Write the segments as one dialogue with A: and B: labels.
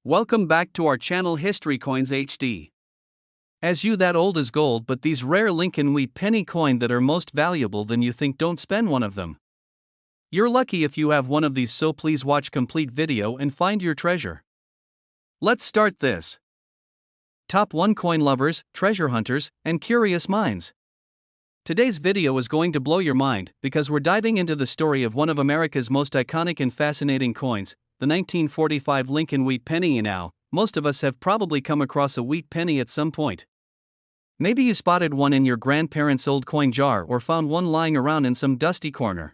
A: Welcome back to our channel History Coins HD. As you that old is gold, but these rare Lincoln wheat penny coin that are most valuable than you think, don't spend one of them. You're lucky if you have one of these, so please watch complete video and find your treasure. Let's start this. Top 1 coin lovers, treasure hunters, and curious minds. Today's video is going to blow your mind because we're diving into the story of one of America's most iconic and fascinating coins, the 1945 Lincoln wheat penny. Now, most of us have probably come across a wheat penny at some point. Maybe you spotted one in your grandparents' old coin jar or found one lying around in some dusty corner.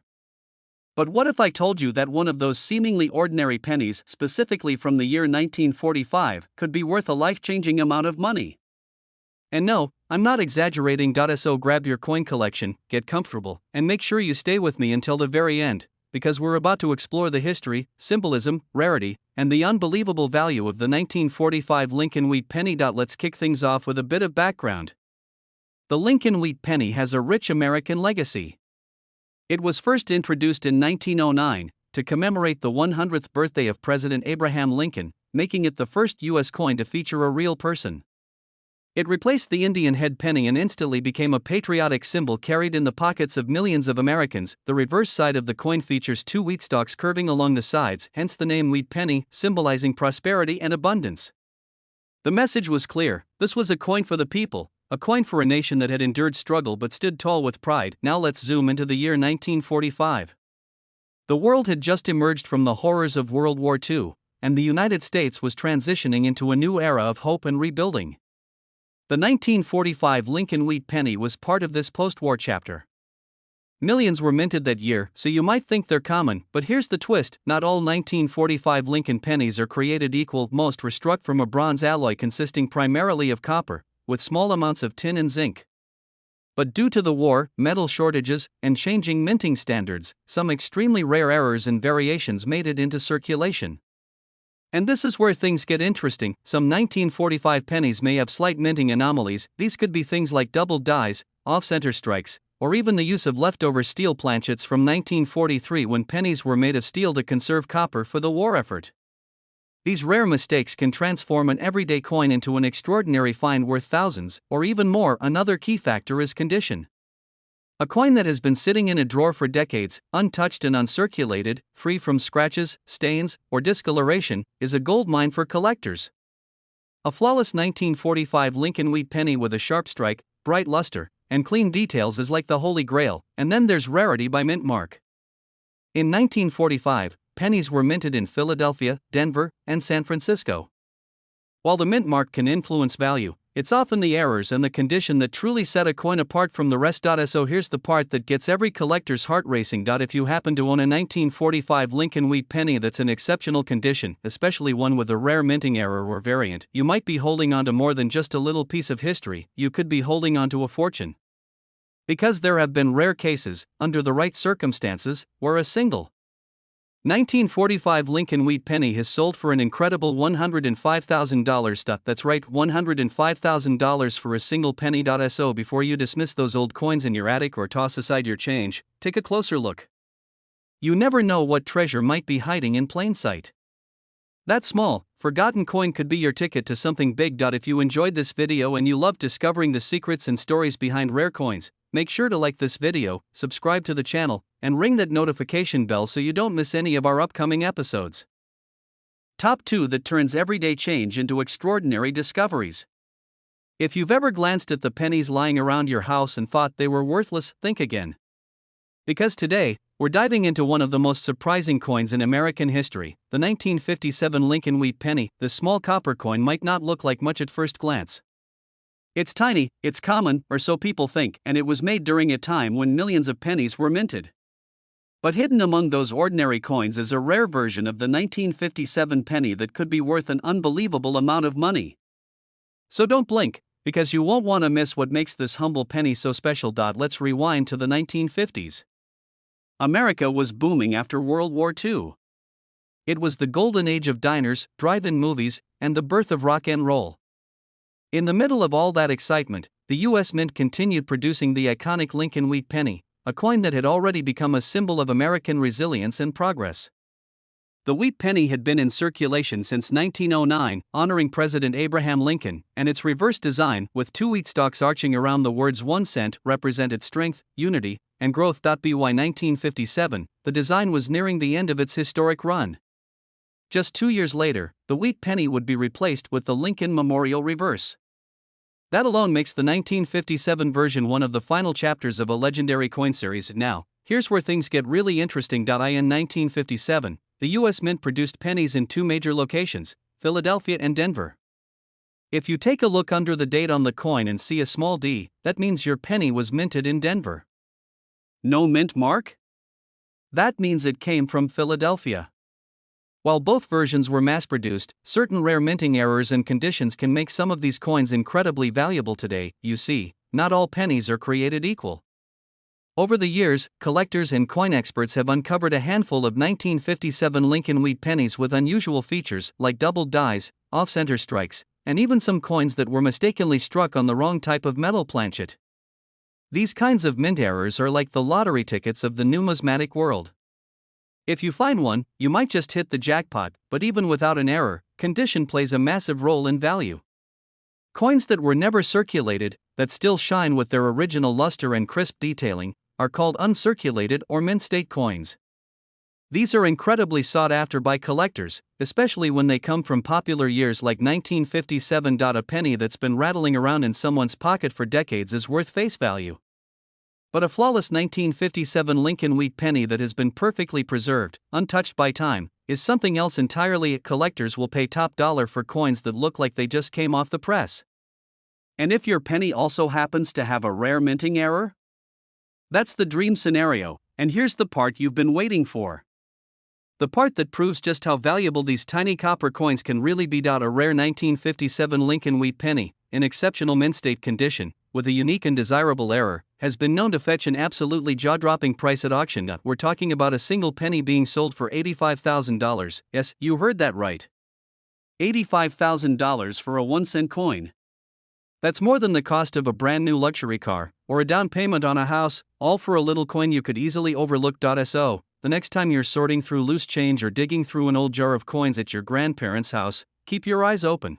A: But what if I told you that one of those seemingly ordinary pennies, specifically from the year 1945, could be worth a life-changing amount of money? And no, I'm not exaggerating. So grab your coin collection, get comfortable, and make sure you stay with me until the very end, because we're about to explore the history, symbolism, rarity, and the unbelievable value of the 1945 Lincoln wheat penny. Let's kick things off with a bit of background. The Lincoln wheat penny has a rich American legacy. It was first introduced in 1909 to commemorate the 100th birthday of President Abraham Lincoln, making it the first U.S. coin to feature a real person. It replaced the Indian head penny and instantly became a patriotic symbol carried in the pockets of millions of Americans. The reverse side of the coin features two wheat stalks curving along the sides, hence the name wheat penny, symbolizing prosperity and abundance. The message was clear: this was a coin for the people, a coin for a nation that had endured struggle but stood tall with pride. Now let's zoom into the year 1945. The world had just emerged from the horrors of World War II, and the United States was transitioning into a new era of hope and rebuilding. The 1945 Lincoln wheat penny was part of this post-war chapter. Millions were minted that year, so you might think they're common, but here's the twist: not all 1945 Lincoln pennies are created equal. Most were struck from a bronze alloy consisting primarily of copper, with small amounts of tin and zinc. But due to the war, metal shortages, and changing minting standards, some extremely rare errors and variations made it into circulation. And this is where things get interesting. Some 1945 pennies may have slight minting anomalies. These could be things like doubled dies, off-center strikes, or even the use of leftover steel planchets from 1943 when pennies were made of steel to conserve copper for the war effort. These rare mistakes can transform an everyday coin into an extraordinary find worth thousands, or even more. Another key factor is condition. A coin that has been sitting in a drawer for decades, untouched and uncirculated, free from scratches, stains, or discoloration, is a goldmine for collectors. A flawless 1945 Lincoln wheat penny with a sharp strike, bright luster, and clean details is like the holy grail. And then there's rarity by mint mark. In 1945, pennies were minted in Philadelphia, Denver, and San Francisco. While the mint mark can influence value, it's often the errors and the condition that truly set a coin apart from the rest. So here's the part that gets every collector's heart racing. If you happen to own a 1945 Lincoln wheat penny that's in exceptional condition, especially one with a rare minting error or variant, you might be holding on to more than just a little piece of history. You could be holding on to a fortune. Because there have been rare cases, under the right circumstances, where a single 1945 Lincoln wheat penny has sold for an incredible $105,000. That's right, $105,000 for a single penny. So before you dismiss those old coins in your attic or toss aside your change, take a closer look. You never know what treasure might be hiding in plain sight. That small, forgotten coin could be your ticket to something big. If you enjoyed this video and you love discovering the secrets and stories behind rare coins, make sure to like this video, subscribe to the channel, and ring that notification bell so you don't miss any of our upcoming episodes. Top 2 that turns everyday change into extraordinary discoveries. If you've ever glanced at the pennies lying around your house and thought they were worthless, think again. Because today, we're diving into one of the most surprising coins in American history, the 1957 Lincoln wheat penny. This small copper coin might not look like much at first glance. It's tiny, it's common, or so people think, and it was made during a time when millions of pennies were minted. But hidden among those ordinary coins is a rare version of the 1957 penny that could be worth an unbelievable amount of money. So don't blink, because you won't want to miss what makes this humble penny so special. Let's rewind to the 1950s. America was booming after World War II. It was the golden age of diners, drive-in movies, and the birth of rock and roll. In the middle of all that excitement, the U.S. Mint continued producing the iconic Lincoln wheat penny, a coin that had already become a symbol of American resilience and progress. The wheat penny had been in circulation since 1909, honoring President Abraham Lincoln, and its reverse design, with two wheat stalks arching around the words 1 cent, represented strength, unity, and growth. By 1957, the design was nearing the end of its historic run. Just 2 years later, the wheat penny would be replaced with the Lincoln Memorial reverse. That alone makes the 1957 version one of the final chapters of a legendary coin series. Now, here's where things get really interesting. In 1957, the U.S. Mint produced pennies in two major locations, Philadelphia and Denver. If you take a look under the date on the coin and see a small d, that means your penny was minted in Denver. No mint mark? That means it came from Philadelphia. While both versions were mass-produced, certain rare minting errors and conditions can make some of these coins incredibly valuable today. You see, not all pennies are created equal. Over the years, collectors and coin experts have uncovered a handful of 1957 Lincoln wheat pennies with unusual features like doubled dies, off-center strikes, and even some coins that were mistakenly struck on the wrong type of metal planchet. These kinds of mint errors are like the lottery tickets of the numismatic world. If you find one, you might just hit the jackpot, but even without an error, condition plays a massive role in value. Coins that were never circulated, that still shine with their original luster and crisp detailing, are called uncirculated or mint state coins. These are incredibly sought after by collectors, especially when they come from popular years like 1957. A penny that's been rattling around in someone's pocket for decades is worth face value. But a flawless 1957 Lincoln wheat penny that has been perfectly preserved, untouched by time, is something else entirely. Collectors will pay top dollar for coins that look like they just came off the press. And if your penny also happens to have a rare minting error? That's the dream scenario, and here's the part you've been waiting for. The part that proves just how valuable these tiny copper coins can really be. A rare 1957 Lincoln wheat penny, in exceptional mint state condition, with a unique and desirable error, has been known to fetch an absolutely jaw-dropping price at auction. We're talking about a single penny being sold for $85,000. Yes, you heard that right. $85,000 for a 1-cent coin. That's more than the cost of a brand new luxury car, or a down payment on a house, all for a little coin you could easily overlook. So, the next time you're sorting through loose change or digging through an old jar of coins at your grandparents' house, keep your eyes open.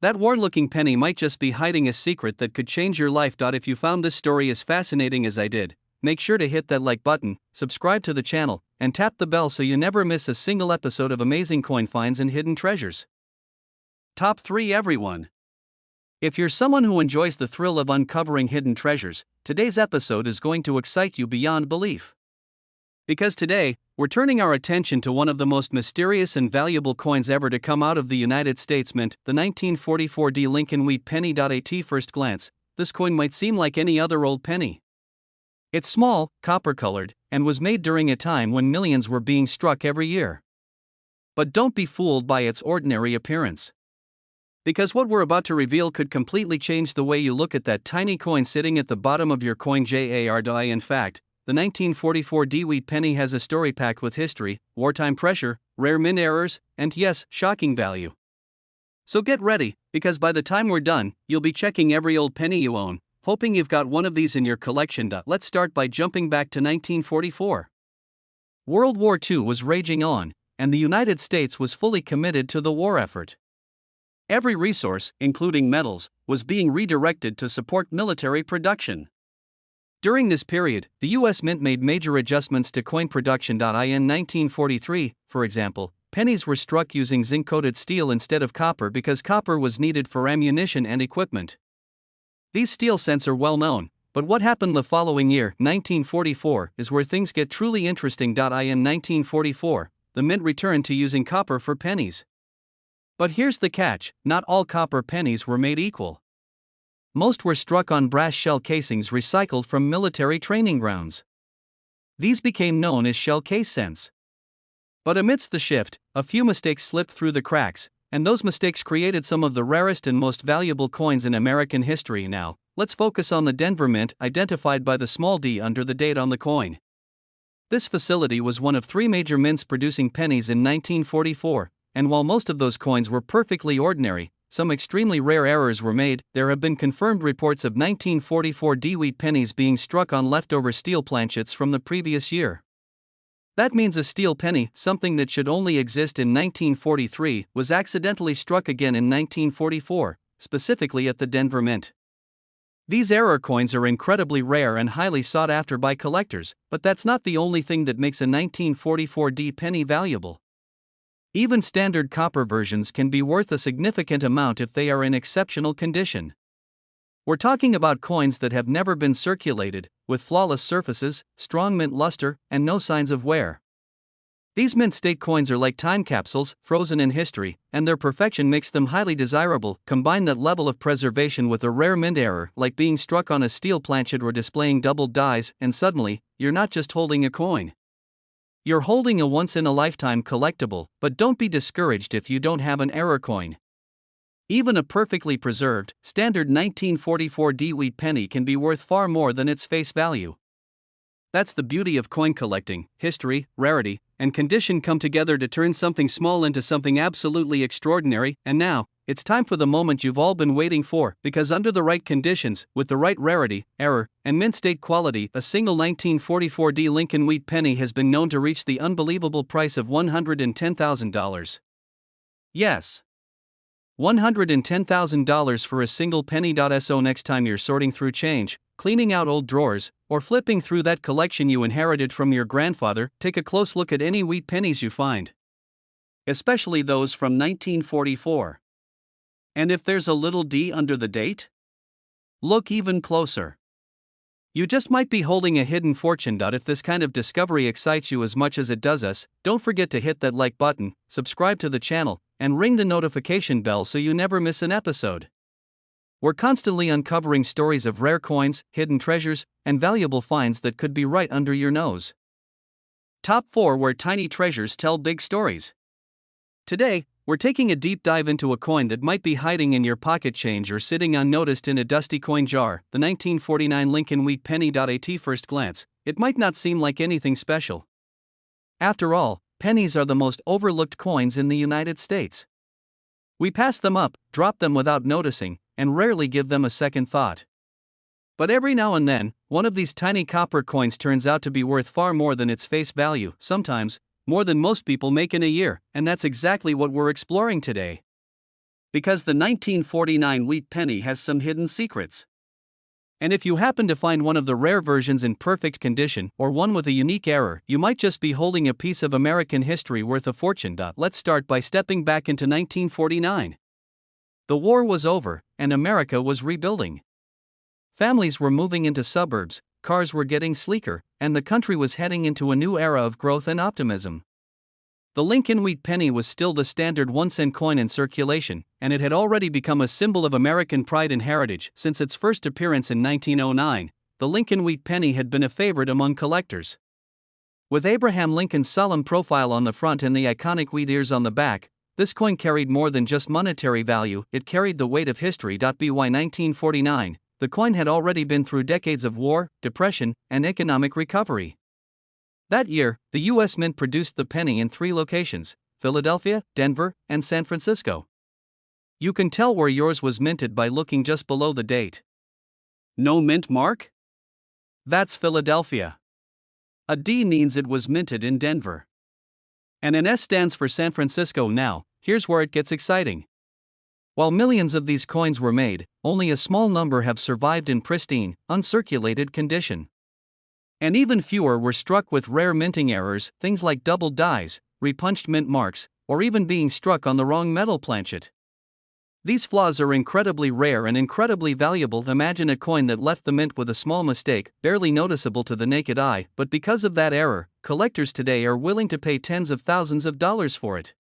A: That worn-looking penny might just be hiding a secret that could change your life. If you found this story as fascinating as I did, make sure to hit that like button, subscribe to the channel, and tap the bell so you never miss a single episode of amazing coin finds and hidden treasures. Top 3 everyone. If you're someone who enjoys the thrill of uncovering hidden treasures, today's episode is going to excite you beyond belief. Because today, we're turning our attention to one of the most mysterious and valuable coins ever to come out of the United States Mint, the 1944 Lincoln wheat penny. At first glance, this coin might seem like any other old penny. It's small, copper-colored, and was made during a time when millions were being struck every year. But don't be fooled by its ordinary appearance. Because what we're about to reveal could completely change the way you look at that tiny coin sitting at the bottom of your coin jar. In fact, the 1944 wheat penny has a story packed with history, wartime pressure, rare mint errors, and yes, shocking value. So get ready, because by the time we're done, you'll be checking every old penny you own, hoping you've got one of these in your collection. Let's start by jumping back to 1944. World War II was raging on, and the United States was fully committed to the war effort. Every resource, including metals, was being redirected to support military production. During this period, the U.S. Mint made major adjustments to coin production. In 1943, for example, pennies were struck using zinc-coated steel instead of copper because copper was needed for ammunition and equipment. These steel cents are well known, but what happened the following year, 1944, is where things get truly interesting. In 1944, the Mint returned to using copper for pennies. But here's the catch, not all copper pennies were made equal. Most were struck on brass shell casings recycled from military training grounds. These became known as shell case cents. But amidst the shift, a few mistakes slipped through the cracks, and those mistakes created some of the rarest and most valuable coins in American history. Now, let's focus on the Denver Mint, identified by the small d under the date on the coin. This facility was one of 3 major mints producing pennies in 1944. And while most of those coins were perfectly ordinary, some extremely rare errors were made. There have been confirmed reports of 1944 wheat pennies being struck on leftover steel planchets from the previous year. That means a steel penny, something that should only exist in 1943, was accidentally struck again in 1944, specifically at the Denver Mint. These error coins are incredibly rare and highly sought after by collectors, but that's not the only thing that makes a 1944D penny valuable. Even standard copper versions can be worth a significant amount if they are in exceptional condition. We're talking about coins that have never been circulated, with flawless surfaces, strong mint luster, and no signs of wear. These mint state coins are like time capsules, frozen in history, and their perfection makes them highly desirable. Combine that level of preservation with a rare mint error, like being struck on a steel planchet or displaying doubled dies, and suddenly, you're not just holding a coin. You're holding a once-in-a-lifetime collectible, but don't be discouraged if you don't have an error coin. Even a perfectly preserved, standard 1944D wheat penny can be worth far more than its face value. That's the beauty of coin collecting. History, rarity, and condition come together to turn something small into something absolutely extraordinary. And now, it's time for the moment you've all been waiting for, because under the right conditions, with the right rarity, error, and mint state quality, a single 1944D Lincoln wheat penny has been known to reach the unbelievable price of $110,000. Yes, $110,000 for a single penny. So next time you're sorting through change, cleaning out old drawers, or flipping through that collection you inherited from your grandfather, take a close look at any wheat pennies you find. Especially those from 1944. And if there's a little D under the date? Look even closer. You just might be holding a hidden fortune. If this kind of discovery excites you as much as it does us, don't forget to hit that like button, subscribe to the channel, and ring the notification bell so you never miss an episode. We're constantly uncovering stories of rare coins, hidden treasures, and valuable finds that could be right under your nose. Top 4 Where Tiny Treasures Tell Big Stories. Today, we're taking a deep dive into a coin that might be hiding in your pocket change or sitting unnoticed in a dusty coin jar, the 1949 Lincoln wheat penny. At first glance, it might not seem like anything special. After all, pennies are the most overlooked coins in the United States. We pass them up, drop them without noticing, and rarely give them a second thought. But every now and then, one of these tiny copper coins turns out to be worth far more than its face value, sometimes more than most people make in a year, and that's exactly what we're exploring today. Because the 1949 wheat penny has some hidden secrets. And if you happen to find one of the rare versions in perfect condition, or one with a unique error, you might just be holding a piece of American history worth a fortune. Let's start by stepping back into 1949. The war was over, and America was rebuilding. Families were moving into suburbs, cars were getting sleeker, and the country was heading into a new era of growth and optimism. The Lincoln wheat penny was still the standard 1-cent coin in circulation, and it had already become a symbol of American pride and heritage. Since its first appearance in 1909, the Lincoln wheat penny had been a favorite among collectors. With Abraham Lincoln's solemn profile on the front and the iconic wheat ears on the back, this coin carried more than just monetary value, it carried the weight of history. By 1949, the coin had already been through decades of war, depression, and economic recovery. That year, the U.S. Mint produced the penny in 3 locations: Philadelphia, Denver, and San Francisco. You can tell where yours was minted by looking just below the date. No mint mark? That's Philadelphia. A D means it was minted in Denver. And an S stands for San Francisco. Now, here's where it gets exciting. While millions of these coins were made, only a small number have survived in pristine, uncirculated condition. And even fewer were struck with rare minting errors, things like doubled dies, repunched mint marks, or even being struck on the wrong metal planchet. These flaws are incredibly rare and incredibly valuable. Imagine a coin that left the mint with a small mistake, barely noticeable to the naked eye, but because of that error, collectors today are willing to pay tens of thousands of dollars for it.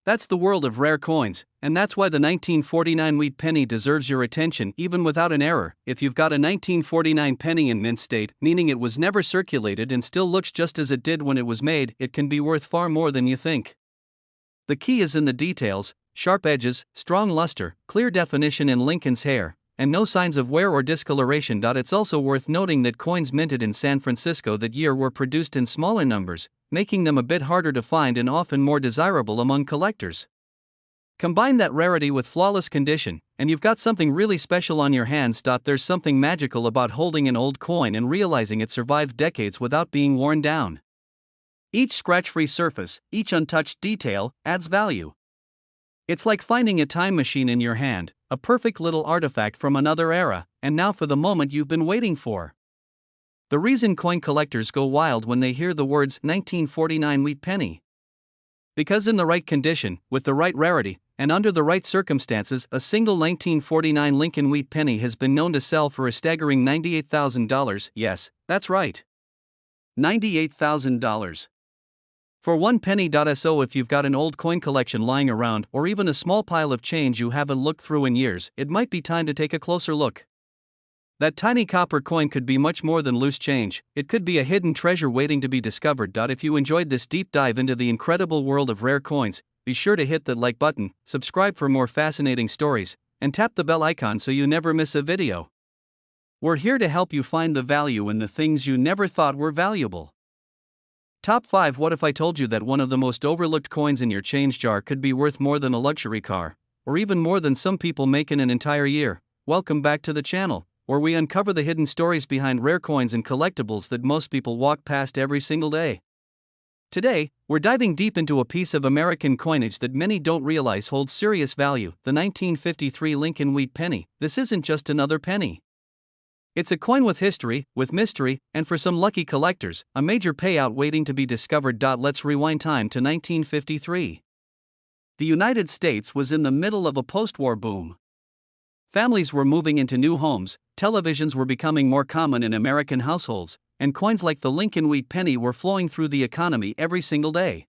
A: That's the world of rare coins, and that's why the 1949 wheat penny deserves your attention even without an error. If you've got a 1949 penny in mint state, meaning it was never circulated and still looks just as it did when it was made, it can be worth far more than you think. The key is in the details: sharp edges, strong luster, clear definition in Lincoln's hair, and no signs of wear or discoloration. It's also worth noting that coins minted in San Francisco that year were produced in smaller numbers, making them a bit harder to find and often more desirable among collectors. Combine that rarity with flawless condition, and you've got something really special on your hands. There's something magical about holding an old coin and realizing it survived decades without being worn down. Each scratch-free surface, each untouched detail, adds value. It's like finding a time machine in your hand, a perfect little artifact from another era, and now for the moment you've been waiting for. The reason coin collectors go wild when they hear the words 1949 wheat penny. Because in the right condition, with the right rarity, and under the right circumstances, a single 1949 Lincoln wheat penny has been known to sell for a staggering $98,000. Yes, that's right. $98,000. For one penny.so. If you've got an old coin collection lying around, or even a small pile of change you haven't looked through in years, it might be time to take a closer look. That tiny copper coin could be much more than loose change, it could be a hidden treasure waiting to be discovered. If you enjoyed this deep dive into the incredible world of rare coins, be sure to hit that like button, subscribe for more fascinating stories, and tap the bell icon so you never miss a video. We're here to help you find the value in the things you never thought were valuable. Top 5. What if I told you that one of the most overlooked coins in your change jar could be worth more than a luxury car, or even more than some people make in an entire year? Welcome back to the channel, where we uncover the hidden stories behind rare coins and collectibles that most people walk past every single day. Today, we're diving deep into a piece of American coinage that many don't realize holds serious value, the 1953 Lincoln wheat penny. This isn't just another penny. It's a coin with history, with mystery, and for some lucky collectors, a major payout waiting to be discovered. Let's rewind time to 1953. The United States was in the middle of a post-war boom. Families were moving into new homes, televisions were becoming more common in American households, and coins like the Lincoln wheat penny were flowing through the economy every single day.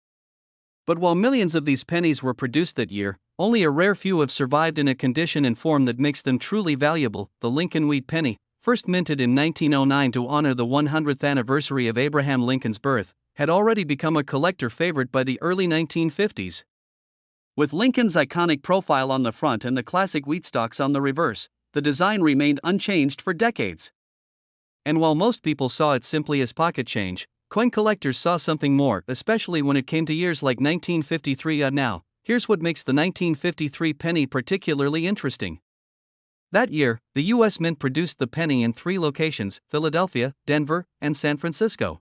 A: But while millions of these pennies were produced that year, only a rare few have survived in a condition and form that makes them truly valuable. The Lincoln wheat penny, first minted in 1909 to honor the 100th anniversary of Abraham Lincoln's birth, had already become a collector favorite by the early 1950s. With Lincoln's iconic profile on the front and the classic wheat stalks on the reverse, the design remained unchanged for decades. And while most people saw it simply as pocket change, coin collectors saw something more, especially when it came to years like 1953. Now, here's what makes the 1953 penny particularly interesting. That year, the U.S. Mint produced the penny in 3 locations: Philadelphia, Denver, and San Francisco.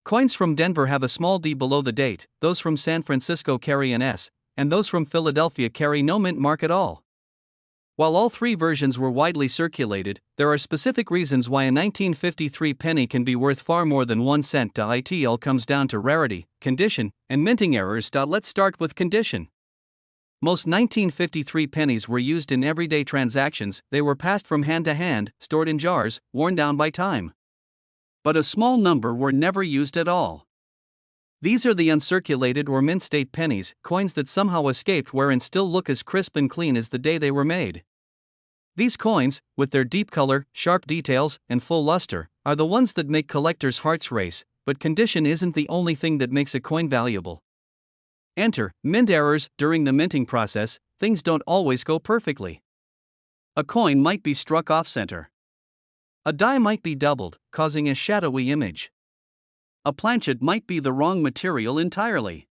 A: Coins from Denver have a small D below the date, those from San Francisco carry an S, and those from Philadelphia carry no mint mark at all. While all 3 versions were widely circulated, there are specific reasons why a 1953 penny can be worth far more than 1 cent. It all comes down to rarity, condition, and minting errors. Let's start with condition. Most 1953 pennies were used in everyday transactions. They were passed from hand to hand, stored in jars, worn down by time. But a small number were never used at all. These are the uncirculated or mint state pennies, coins that somehow escaped wear and still look as crisp and clean as the day they were made. These coins, with their deep color, sharp details, and full luster, are the ones that make collectors' hearts race. But condition isn't the only thing that makes a coin valuable. Enter mint errors. During the minting process, things don't always go perfectly. A coin might be struck off-center. A die might be doubled, causing a shadowy image. A planchet might be the wrong material entirely.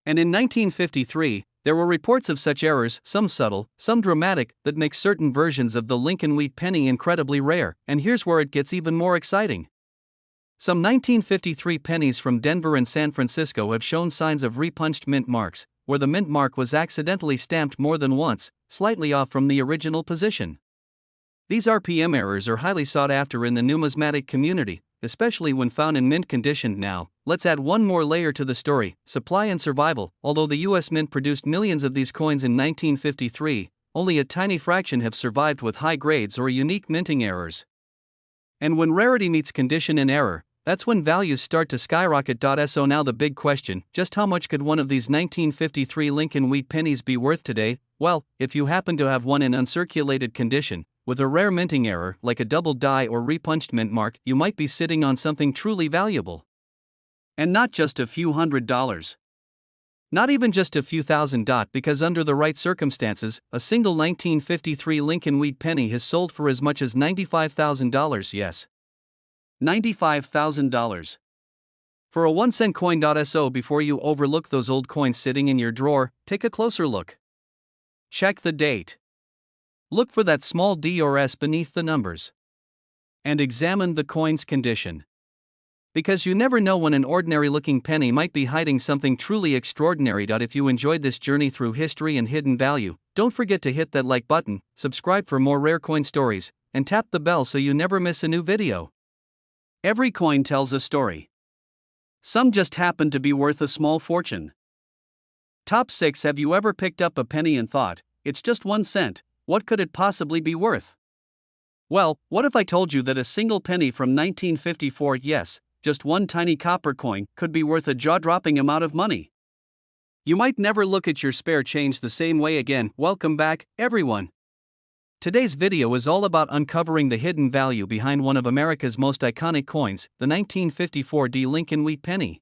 A: And in 1953, there were reports of such errors, some subtle, some dramatic, that make certain versions of the Lincoln wheat penny incredibly rare. And here's where it gets even more exciting. Some 1953 pennies from Denver and San Francisco have shown signs of repunched mint marks, where the mint mark was accidentally stamped more than once, slightly off from the original position. These RPM errors are highly sought after in the numismatic community, especially when found in mint condition. Now, let's add one more layer to the story: supply and survival. Although the U.S. Mint produced millions of these coins in 1953, only a tiny fraction have survived with high grades or unique minting errors. And when rarity meets condition and error, that's when values start to skyrocket. So now the big question: just how much could one of these 1953 Lincoln wheat pennies be worth today? Well, if you happen to have one in uncirculated condition, with a rare minting error like a double die or repunched mint mark, you might be sitting on something truly valuable. And not just a few $100s. Not even just a few thousand. Because under the right circumstances, a single 1953 Lincoln wheat penny has sold for as much as $95,000. Yes, $95,000. For a 1-cent coin. So before you overlook those old coins sitting in your drawer, take a closer look. Check the date. Look for that small D or S beneath the numbers. And examine the coin's condition. Because you never know when an ordinary looking penny might be hiding something truly extraordinary. If you enjoyed this journey through history and hidden value, don't forget to hit that like button, subscribe for more rare coin stories, and tap the bell so you never miss a new video. Every coin tells a story. Some just happen to be worth a small fortune. Top 6. Have you ever picked up a penny and thought, it's just 1 cent, what could it possibly be worth? Well, what if I told you that a single penny from 1954, yes, just one tiny copper coin, could be worth a jaw-dropping amount of money? You might never look at your spare change the same way again. Welcome back, everyone. Today's video is all about uncovering the hidden value behind one of America's most iconic coins, the 1954 Lincoln Wheat Penny.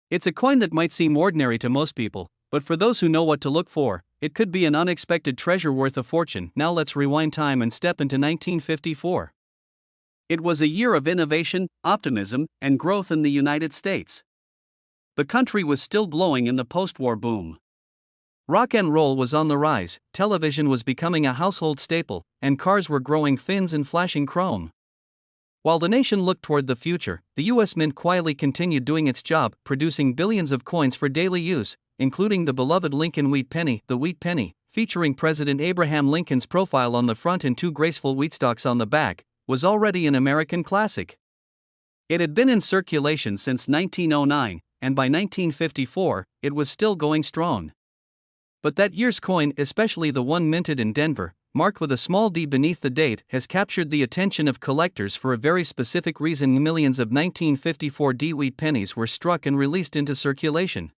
A: It's a coin that might seem ordinary to most people, but for those who know what to look for, it could be an unexpected treasure worth a fortune. Now let's rewind time and step into 1954. It was a year of innovation, optimism, and growth in the United States. The country was still glowing in the post-war boom. Rock and roll was on the rise, television was becoming a household staple, and cars were growing fins and flashing chrome. While the nation looked toward the future, the U.S. Mint quietly continued doing its job, producing billions of coins for daily use, including the beloved Lincoln Wheat Penny, the Wheat Penny, featuring President Abraham Lincoln's profile on the front and 2 graceful wheat stalks on the back, was already an American classic. It had been in circulation since 1909, and by 1954, it was still going strong. But that year's coin, especially the one minted in Denver, marked with a small d beneath the date, has captured the attention of collectors for a very specific reason. Millions of 1954 wheat pennies were struck and released into circulation.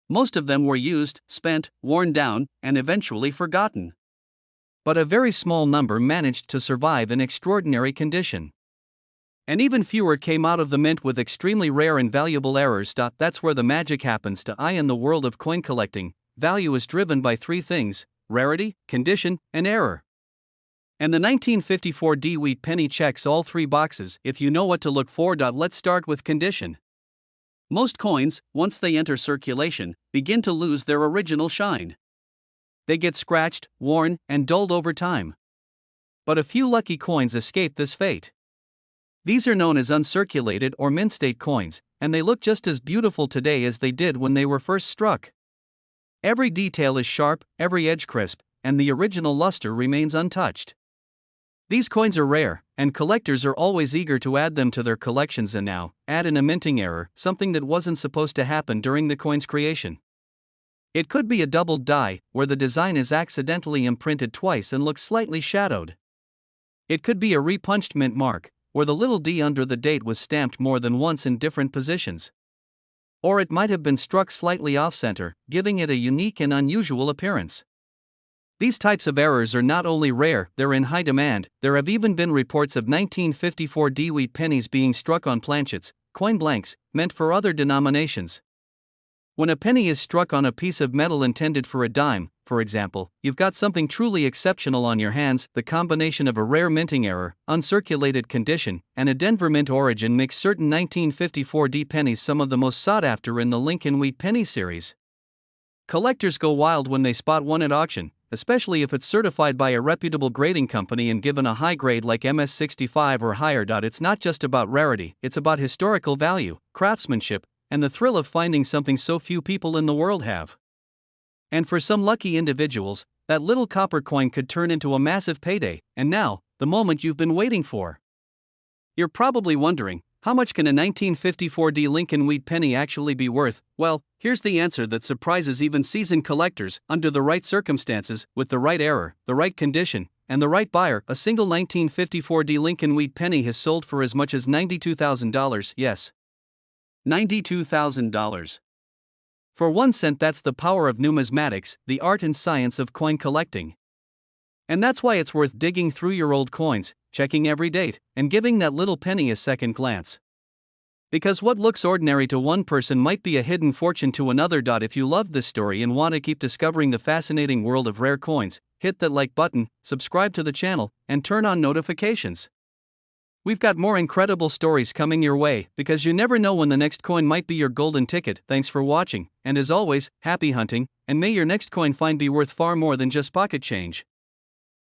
A: Most of them were used, spent, worn down, and eventually forgotten. But a very small number managed to survive in extraordinary condition. And even fewer came out of the mint with extremely rare and valuable errors. That's where the magic happens. In the world of coin collecting, value is driven by 3 things: rarity, condition, and error. And the 1954 wheat penny checks all 3 boxes if you know what to look for. Let's start with condition. Most coins, once they enter circulation, begin to lose their original shine. They get scratched, worn, and dulled over time. But a few lucky coins escape this fate. These are known as uncirculated or mint state coins, and they look just as beautiful today as they did when they were first struck. Every detail is sharp, every edge crisp, and the original luster remains untouched. These coins are rare, and collectors are always eager to add them to their collections. And now, add in a minting error, something that wasn't supposed to happen during the coin's creation. It could be a doubled die, where the design is accidentally imprinted twice and looks slightly shadowed. It could be a repunched mint mark, where the little d under the date was stamped more than once in different positions. Or it might have been struck slightly off-center, giving it a unique and unusual appearance. These types of errors are not only rare, they're in high demand. There have even been reports of 1954 wheat pennies being struck on planchets, coin blanks, meant for other denominations. When a penny is struck on a piece of metal intended for a dime, for example, you've got something truly exceptional on your hands. The combination of a rare minting error, uncirculated condition, and a Denver mint origin makes certain 1954 pennies some of the most sought after in the Lincoln Wheat Penny series. Collectors go wild when they spot one at auction, especially if it's certified by a reputable grading company and given a high grade like MS65 or higher. It's not just about rarity, it's about historical value, craftsmanship, and the thrill of finding something so few people in the world have. And for some lucky individuals, that little copper coin could turn into a massive payday. And now, the moment you've been waiting for. You're probably wondering, how much can a 1954 Lincoln Wheat Penny actually be worth? Well, here's the answer that surprises even seasoned collectors. Under the right circumstances, with the right error, the right condition, and the right buyer, a single 1954 Lincoln Wheat Penny has sold for as much as $92,000. Yes, $92,000. For 1 cent. That's the power of numismatics, the art and science of coin collecting. And that's why it's worth digging through your old coins, checking every date, and giving that little penny a second glance. Because what looks ordinary to one person might be a hidden fortune to another. If you loved this story and want to keep discovering the fascinating world of rare coins, hit that like button, subscribe to the channel, and turn on notifications. We've got more incredible stories coming your way, because you never know when the next coin might be your golden ticket. Thanks for watching, and as always, happy hunting, and may your next coin find be worth far more than just pocket change.